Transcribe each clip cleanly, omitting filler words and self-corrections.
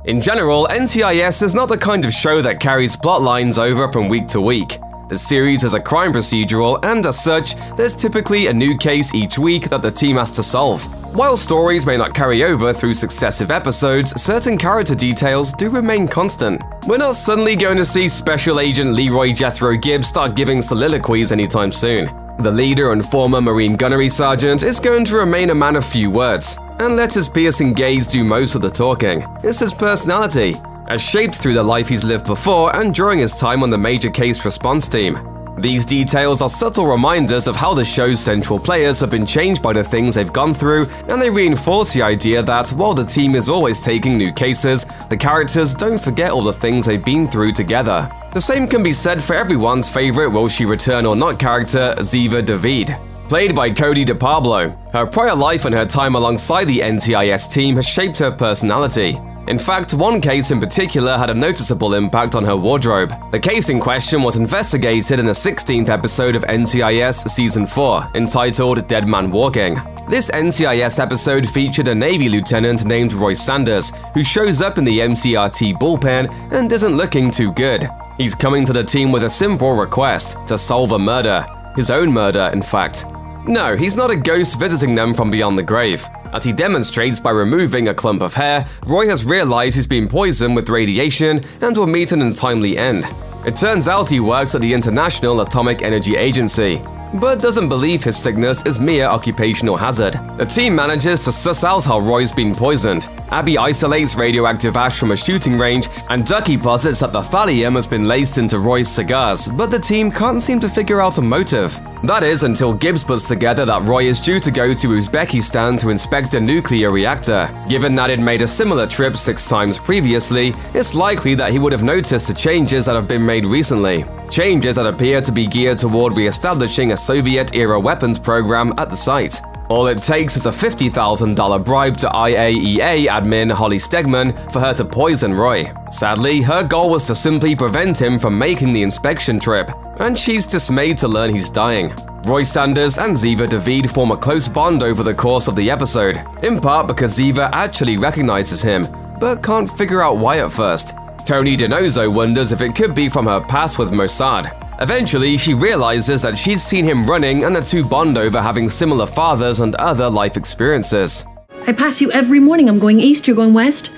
In general, NCIS is not the kind of show that carries plot lines over from week to week. The series is a crime procedural, and as such, there's typically a new case each week that the team has to solve. While stories may not carry over through successive episodes, certain character details do remain constant. We're not suddenly going to see Special Agent Leroy Jethro Gibbs start giving soliloquies anytime soon. The leader and former Marine gunnery sergeant is going to remain a man of few words, and let his piercing gaze do most of the talking. It's his personality, as shaped through the life he's lived before and during his time on the major case response team. These details are subtle reminders of how the show's central players have been changed by the things they've gone through, and they reinforce the idea that while the team is always taking new cases, the characters don't forget all the things they've been through together. The same can be said for everyone's favorite will she return or not character, Ziva David. Played by Cote de Pablo, her prior life and her time alongside the NCIS team has shaped her personality. In fact, one case in particular had a noticeable impact on her wardrobe. The case in question was investigated in the 16th episode of NCIS Season 4, entitled Dead Man Walking. This NCIS episode featured a Navy lieutenant named Roy Sanders, who shows up in the MCRT bullpen and isn't looking too good. He's coming to the team with a simple request to solve a murder. His own murder, in fact. No, he's not a ghost visiting them from beyond the grave. As he demonstrates by removing a clump of hair, Roy has realized he's been poisoned with radiation and will meet an untimely end. It turns out he works at the International Atomic Energy Agency, but doesn't believe his sickness is mere occupational hazard. The team manages to suss out how Roy's been poisoned. Abby isolates radioactive ash from a shooting range, and Ducky posits that the thallium has been laced into Roy's cigars, but the team can't seem to figure out a motive. That is until Gibbs puts together that Roy is due to go to Uzbekistan to inspect a nuclear reactor. Given that it made a similar trip 6 times previously, it's likely that he would have noticed the changes that have been made recently. Changes that appear to be geared toward re-establishing a Soviet-era weapons program at the site. All it takes is a $50,000 bribe to IAEA admin Holly Stegman for her to poison Roy. Sadly, her goal was to simply prevent him from making the inspection trip, and she's dismayed to learn he's dying. Roy Sanders and Ziva David form a close bond over the course of the episode, in part because Ziva actually recognizes him, but can't figure out why at first. Tony DiNozzo wonders if it could be from her past with Mossad. Eventually, she realizes that she's seen him running, and the two bond over having similar fathers and other life experiences. I pass you every morning. I'm going east, you're going west.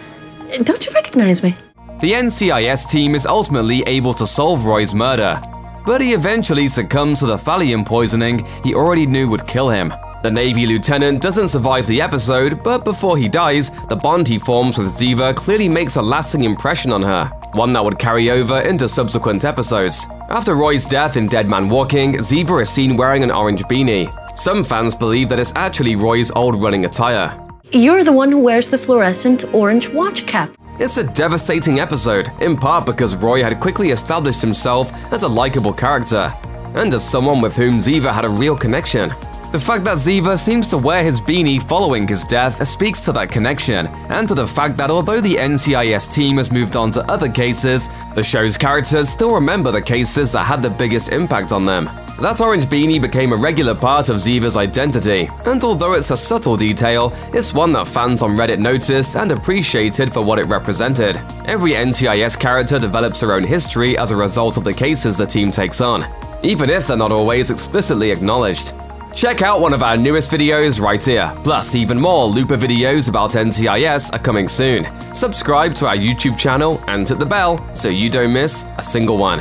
Don't you recognize me? The NCIS team is ultimately able to solve Roy's murder, but he eventually succumbs to the thallium poisoning he already knew would kill him. The Navy lieutenant doesn't survive the episode, but before he dies, the bond he forms with Ziva clearly makes a lasting impression on her, one that would carry over into subsequent episodes. After Roy's death in Dead Man Walking, Ziva is seen wearing an orange beanie. Some fans believe that it's actually Roy's old running attire. You're the one who wears the fluorescent orange watch cap. It's a devastating episode, in part because Roy had quickly established himself as a likable character, and as someone with whom Ziva had a real connection. The fact that Ziva seems to wear his beanie following his death speaks to that connection, and to the fact that although the NCIS team has moved on to other cases, the show's characters still remember the cases that had the biggest impact on them. That orange beanie became a regular part of Ziva's identity, and although it's a subtle detail, it's one that fans on Reddit noticed and appreciated for what it represented. Every NCIS character develops their own history as a result of the cases the team takes on, even if they're not always explicitly acknowledged. Check out one of our newest videos right here. Plus, even more Looper videos about NCIS are coming soon. Subscribe to our YouTube channel and hit the bell so you don't miss a single one.